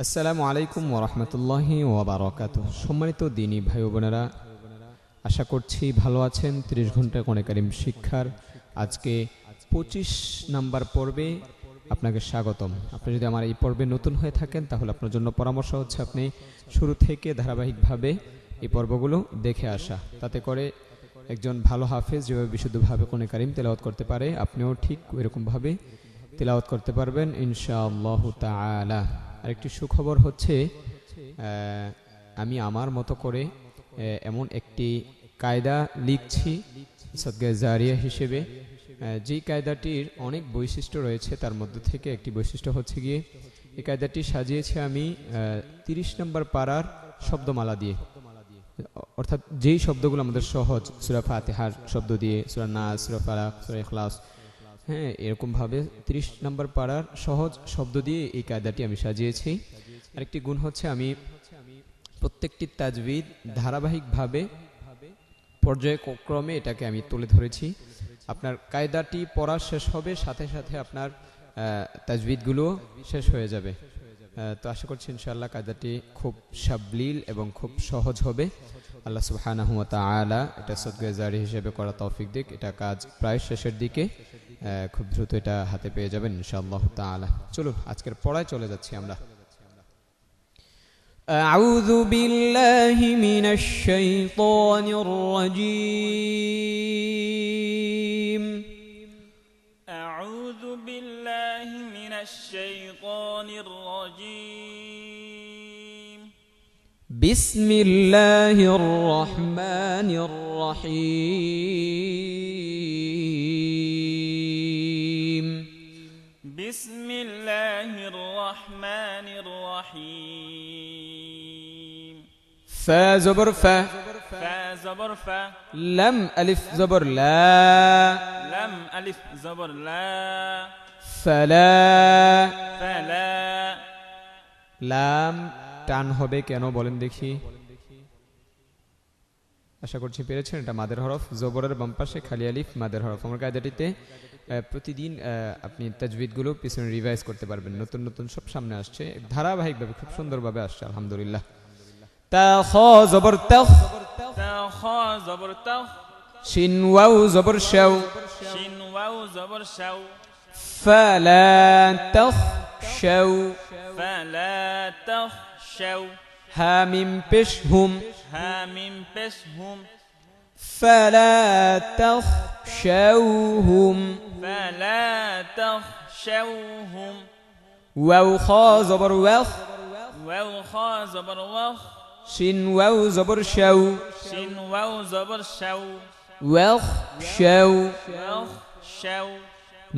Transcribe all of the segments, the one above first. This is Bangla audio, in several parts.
আসসালামু আলাইকুম ওয়া রাহমাতুল্লাহি ওয়া বারাকাতুহু। সম্মানিত দিনী ভাই ও বোনেরা, আশা করছি ভালো আছেন। 30 ঘন্টা কোরআন কারীম শিক্ষার আজকে 25 নাম্বার পর্বে আপনাকে স্বাগতম। আপনি যদি আমার এই পর্বে নতুন হয়ে থাকেন তাহলে আপনার জন্য পরামর্শ হচ্ছে আপনি শুরু থেকে ধারাবাহিকভাবে এই পর্বগুলো দেখে আসা। তাতে করে একজন ভালো হাফেজ যেভাবে বিশুদ্ধভাবে কোরআন কারীম তেলাওয়াত করতে পারে, আপনিও ঠিক ওইরকমভাবে তেলাওয়াত করতে পারবেন ইনশাআল্লাহু তাআলা। আরেকটি সুখবর হচ্ছে আমি আমার মতো করে এমন একটি কায়দা লিখছি সদকায়ে জারিয়া হিসেবে, যেই কায়দাটির অনেক বৈশিষ্ট্য রয়েছে। তার মধ্যে থেকে একটি বৈশিষ্ট্য হচ্ছে গিয়ে এই কায়দাটি সাজিয়েছি আমি 30 নম্বর পারার শব্দমালা দিয়ে, অর্থাৎ যেই শব্দগুলো আমাদের সহজ, সূরা ফাতিহার শব্দ দিয়ে, সূরা নাস, সূরা ফালাক, সূরা ইখলাস, হ্যাঁ, এরকমভাবে 30 নম্বর পারার সহজ শব্দ দিয়ে এই কায়দাটি আমি সাজিয়েছি। আরেকটি গুণ হচ্ছে আমি প্রত্যেকটি তাজবিদ ধারাবাহিকভাবে পর্যায়ক্রমে এটাকে আমি তুলে ধরেছি। আপনার কায়দাটি পড়া শেষ হবে, সাথে সাথে আপনার তাজবিদগুলো শেষ হয়ে যাবে। তো আশা করছি ইনশাআল্লাহ কায়দাটি খুব সাবলীল এবং খুব সহজ হবে। আল্লাহ সুবহানাহু ওয়া তাআলা এটা সদকায়ে জারি হিসেবে করা তৌফিক দিক। এটা কাজ প্রায় শেষের দিকে, খুব দ্রুত এটা হাতে পেয়ে যাবেন ইনশাআল্লাহ তাআলা। চলুন আজকের পড়ায় চলে যাচ্ছি আমরা। আউযু বিল্লাহি মিনাশ শাইতানির রাজীম। আউযু বিল্লাহি মিনাশ শাইতানির রাজীম। বিসমিল্লাহির রহমানির রহিম। বিসমিল্লাহির রহমানির রহিম। ফা জবর ফা, ফা জবর ফা, লাম আলিফ জবর লা, লাম আলিফ জবর লা, ফালা, ফালা। লাম টান হবে কেন বলেন দেখি? আশা করছি পেরেছেন। এটা মাদের হরফ, জবরের বাম পাশে খালি আলিফ, মাদের হরফ। আমার কায়দাটিতে প্রতিদিন আপনি তাজবিদগুলো পিছনে রিভাইজ করতে পারবেন। নতুন নতুন সব সামনে আসছে, ধারাবাহিকভাবে খুব সুন্দরভাবে আসছে আলহামদুলিল্লাহ। তা খ জবর তাখ, তা খ জবর তা, শিন ওয়াও জবর শাও, শিন ওয়াও জবর শাও, ফালা তাখ শাও, ফালা তাখশাও, হা মিম পেশ হুম, হা মিম পেশ হুম, ফালা তাখশাওহুম, ফালা তাখশাওহুম। ওয়াও খ জবর ওয়াখ, ওয়াও খ জবর ওয়াখ, শিন ওয়াও জবর শাও, শিন ওয়াও জবর শাও, ওয়াখ শাও, ওয়াখশাও।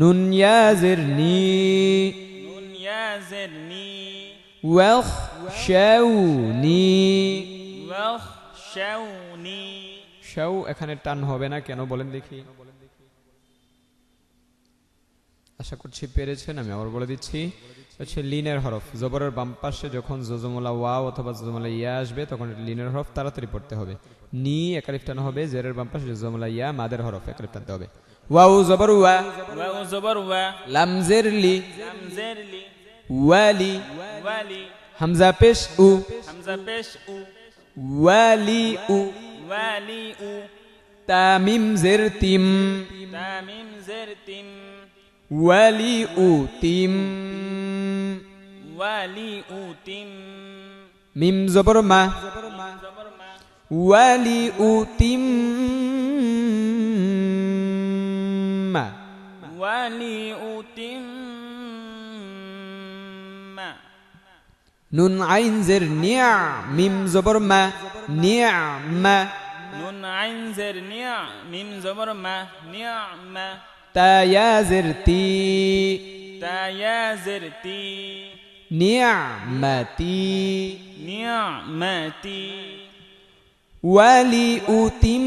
নুন ইয়া জের নি, নুন ইয়া জের নি, ওয়াখ শাও নি। ওয়াখশাওনি। শাও এখানে টান হবে না কেন বলেন দেখি? আশা করছি পেরেছেন। আমি আবার বলে দিচ্ছি, হচ্ছে লিনের হরফ। জবরের বাম পাশে যখন জজমলা ওয়াও অথবা জজমলা ইয়া আসবে তখন লিনের হরফ তাড়াতাড়ি পড়তে হবে। নি একালিফ টান হবে, জেরের বাম পাশে জজমলা ইয়া, মাদের হরফ একালিফ টানতে হবে। ওয়াও জবর ওয়া, ওয়াও জবর ওয়া, লাম জের লি, লাম জের লি, ওয়ালি, ওয়ালি, হামজা পেশ উ, হামজা পেশ উ, ওয়ালি উ, ওয়ালি উ, তামিম জের তিম, তামিম জের তিম, ওয়ালি উ তিম, ওয়ালি উ তিম, মিম জবর মা, জবর মা, ওয়ালি উ তিম মা, ওয়ালি উ তিম। নুন আইন জের নিয়া, মিম জবর মা, নিয়া মা, নুন আইন জের নিয়া, মিম জবর মা, নিয়ামা, তা ইয়া জের তি, তা ইয়া জের তি, নিয়ামাতি, নিয়ামাতি, ওয়ালি উ তিম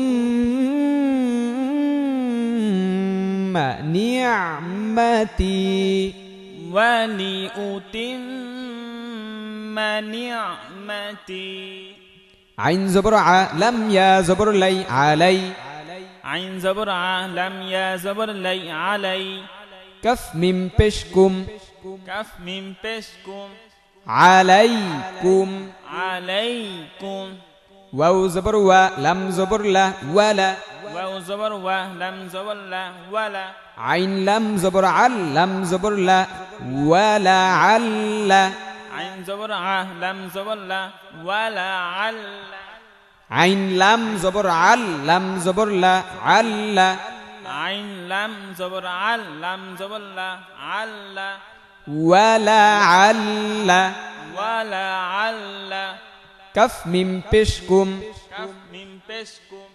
মা নিয়ামাতি, ওয়ালি উ তিম নিয়ামতি। আইন জবর আ, লাম ইয়া জবর লাই, আলাই, আইন জবর আ, লাম ইয়া জবর লাই, আলাই, كف ميم بشكم কাফ মিম পেশ কুম আলাইকুম عليكم ওয়াও জবর ওয়া লাম জবর লা ওয়ালা واو زبر و لم زبر لا ولا আইন লাম জবর আল লাম জবর লা ওয়ালা আল্লা عين زبر ع لم زبر لا ولا عل আইন লাম জবর আল লাম জবর লা আল্লা عين لم زبر عل لم زبر لا عل ওয়ালা আল্লা ولا عل কাফ মিম পেশ কুম كف من بسكم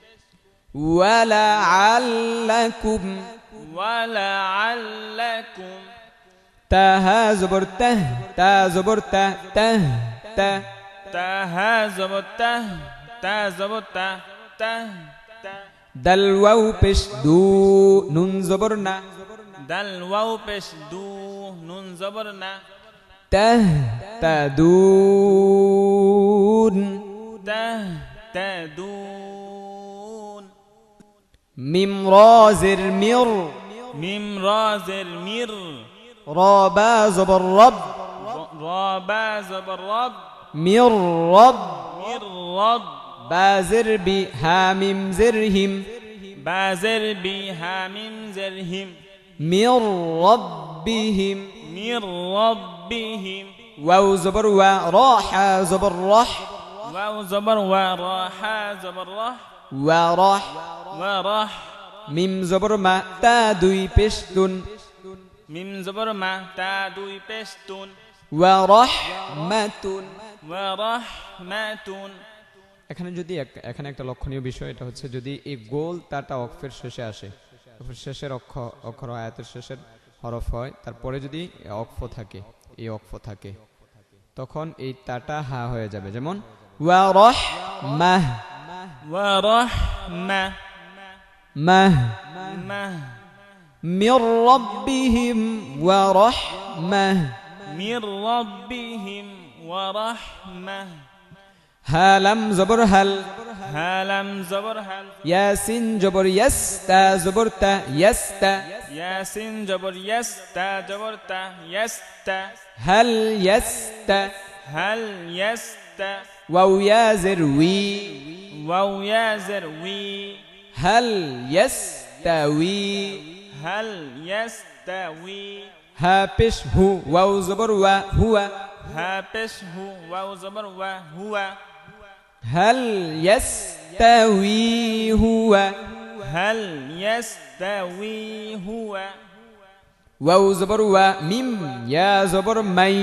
ওয়ালা আল্লাকুম ولا علكم তা হা জবর তাহ তা জবর তা তাহ তা تها زبر ته تا زبر ته ته ته দাল ওয়াও পেশ দু নুন জবর না دل واو بش دو نون زبرنا তাহ তাদুন ته تدون মিম রাজের মির ميم راز المير রা বা জবর রব رابا زبر رب মির রব مير رب বাজের বি হা মিম জিরহিম بازر بها من زرهم মির রব্বিহিম من ربهم ওয়াও জবর ওয়া রা হা জবর রাহ واو زبر وراحا زبر رح ওয়া রাহ ورح মিম জবর মা তা দুই পেশতুন ميم زبر ما تا دوي بستون ওয়া রাহমাতুন ورحمة এখানে যদি এখানে একটা লক্ষণীয় বিষয়, এটা হচ্ছে যদি এই গোল তাটা অক্ষরের শেষে আসে, অক্ষরের শেষের অক্ষর আয়াতের শেষের হরফ হয়, তারপরে যদি অক্ফ থাকে, এই অক্ফ থাকে, তখন এই তাটা হা হয়ে যাবে। যেমন ওয়া রাহমাহ ورحمة মাহ مه মির রাব্বিহিম ওয়া রাহমাহ من ربهم ورحمة হা লাম জবর হাল هلم زبر هل ইয়াসিন জবর ইয়াস তা জবর তা ইয়াস্তা ياسين جبر يستا جبر تا يستا হাল ইয়াস্তা هل يستا ওয়াও ইয়া জের উই واو يا زر وي হাল ইয়াস্তাউই هل يستوي হা পেশ হু ওয়াও জবর ওয়া হুয়া هابشه واو زبر وهو হাল ইয়াস্তাউই হুয়া هل يستوي هو ওয়াও জবর ওয়া মিম ইয়া জবর মাই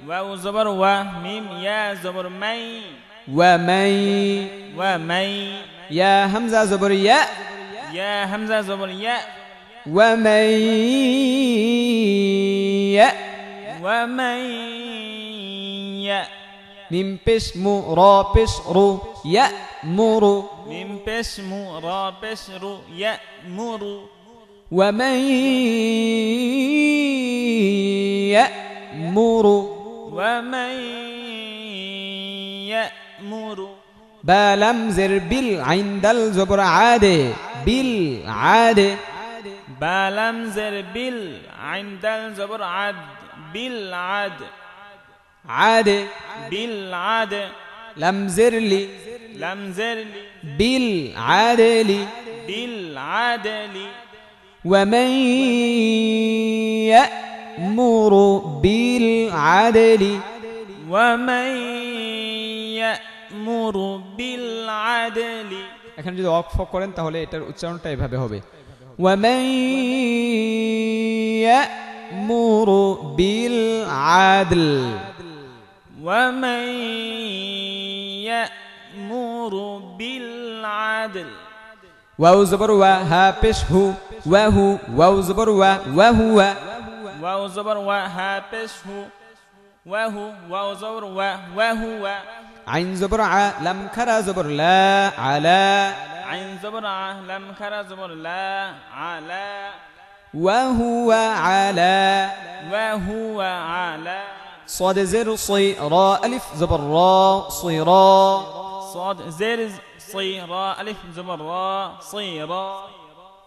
واو زبر و ميم يا زبر مي ওয়া মাই ومي ইয়া হামজা জবর ইয়া يا همزة زبر يا ওয়া মাই ইয়া ومي يا মিম পেশ মু রা পেশ রু ইয়া মুরু من بسم را بشر يأمر ومن يأمر ومن يأمر بالم زر بالعين دل زبر عاد بالعاد بالم زر بال عند الزبر عد بالعد عاد بالعد لم زر لي لم زر لي بالعدل بالعدل ومن يأمر بالعدل ومن يأمر بالعدل এখানে যদি ওয়াকফ করেন তাহলে এটার উচ্চারণটা এভাবে হবে ومن يأمر بالعدل ومن يأمر بالعدل واو زبر وا ها পেশ হু ওয়াহু ওয়াও জবর ওয়া ওয়াহুয়া واو زبر وها بشه وهو واو زبر وهو আইন জবর আ লাম খারা জবর লা আলা عين زبر لم خرا زبر لا على ওয়াহুয়া আলা وهو على صاد زر صي را الف زبر را صيرا صاد زر صيرا ألف زبر را صيرا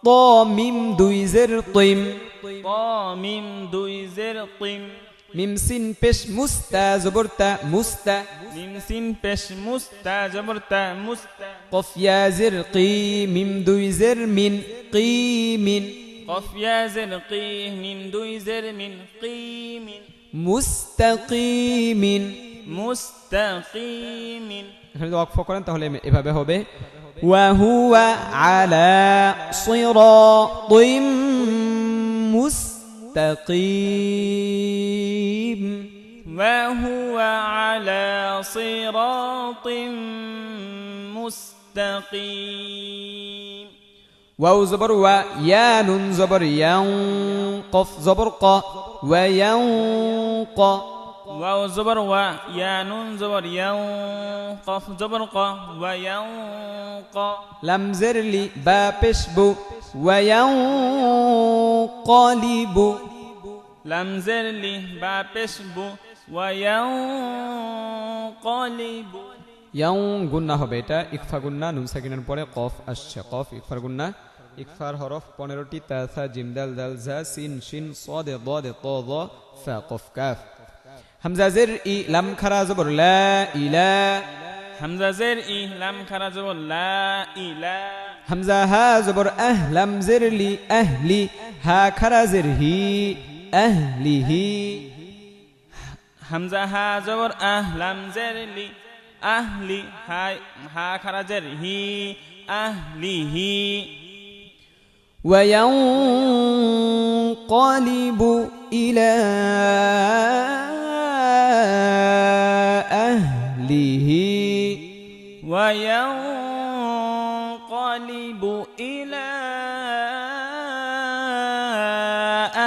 طا ميم دوي زر طيم طا ميم دوي زر طم মিম সিন পেশ মুস্তা জবর তা মুস্তা মিম সিন পেশ মুস্তা জবর তা মুস্তা কফ ইয়া জির কি মিম দুই জির মিন কি মিন কফ ইয়া জির কি মিম দুই জির মিন কি মিন মুস্তাকিমিন। মুস্তাকিমিন। এখানে যদি ওয়াকফ করেন তাহলে এভাবে হবে ওয়া হুয়া আলা সিরাতিম মুস্তাকিম। وهو على صراط مستقيم ওয়াও জবর ওয়া ইয়া নুন জবর ইয়াও কফ জবর ক ওয়া ইয়াও ক واو زبر و يا نون زبر يو قف زبر ق وينق লাম জের লি বা পেশ বু ওয়া ইয়ানকালিবু। لم زر لي با بشبو وينقلب ইয়াও গুন্না হবে, এটা ইকফা গুন্না, নুন সাকিনের পরে কফ আসছে, কফ ইকফার গুন্না। ইকফার হরফ 15টি তা সা জিম দাল দাল জা সিন শিন সাদ দাদ ত য ফা কফ কাফ। হামজা জের ই লাম খারা জবর লা ইলা। حمزة زر إي لم خرج لا إله হামজা হা জবর আহ লাম জের লি আহলি হা খারা জের হি আহলিহি। حمزة ها زبر لم زر لي أهلي هاي ها خرج هي أهله وينقلب إلى أهله وينقلب إلى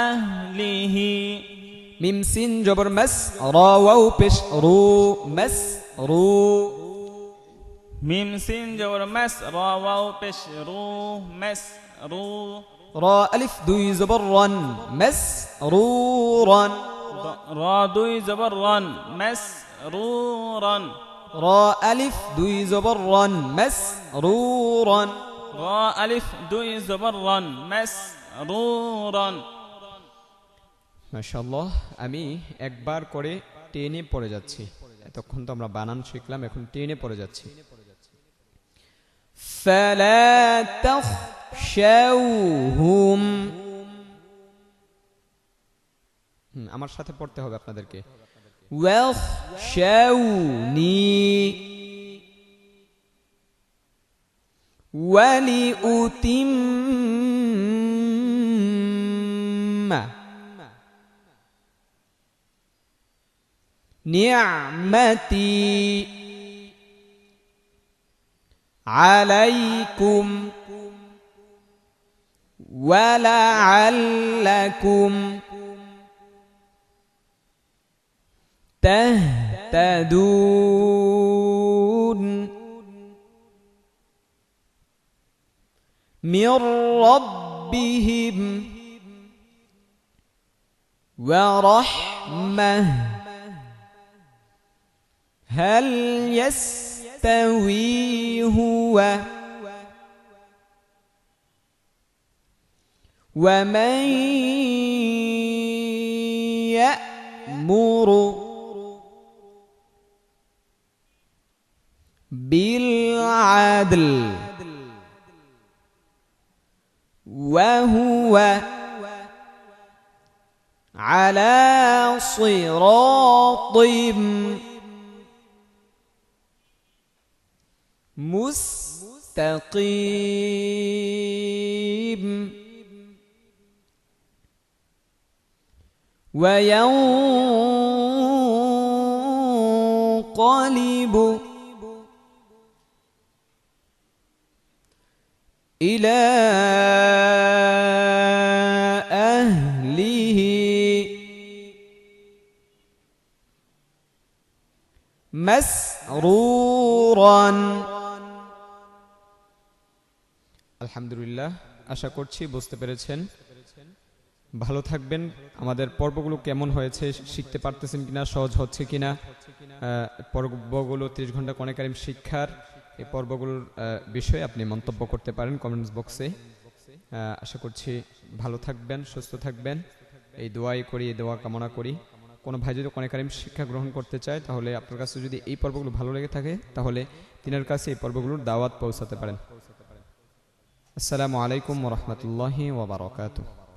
أهله মিম সিন জবর মাস রা ওয়াও পেশ রু মাস রু। ميم سين جور مس را واو بش رو مس رو রা আলিফ দুই জবর রন মাস রু রন। را دوي زبر رن مس رو رن রা আলিফ দুই জবর রন মাস রু রন। را ألف دوي زبر رن مس رو رن মাশাআল্লাহ, আমি একবার করে টেনে পড়ে যাচ্ছি। এতক্ষণ তো আমরা বানান শিখলাম, এখন টেনে পড়ে যাচ্ছি। فلا تخشوهم, আমার সাথে পড়তে হবে আপনাদেরকে। واخشوني ولأتم نعمتي عليكم ولعلكم تهتدون من ربهم ورحمة هل يستوي هو ومن يأمر بالعدل وهو على صراط مستقيم وينقلب إلى أهله مسرورا। আলহামদুলিল্লাহ, আশা করছি বুঝতে পেরেছেন। ভালো থাকবেন। আমাদের পর্বগুলো কেমন হয়েছে, শিখতে পারতেছেন কিনা, সহজ হচ্ছে কিনা, পর্বগুলো 30 ঘন্টা কোরআন কারীম শিক্ষার এই পর্বগুলোর বিষয়ে আপনি মন্তব্য করতে পারেন কমেন্টস বক্সে। আশা করছি ভালো থাকবেন, সুস্থ থাকবেন, এই দোয়াই করি, এই দোয়া কামনা করি। কোনো ভাই যদি কোরআন কারীম শিক্ষা গ্রহণ করতে চায় তাহলে আপনার কাছে যদি এই পর্বগুলো ভালো লেগে থাকে তাহলে তিনার কাছে এই পর্বগুলোর দাওয়াত পৌঁছাতে পারেন। আসসালামু আলাইকুম ওয়া রাহমাতুল্লাহি ওয়া বারাকাতুহু।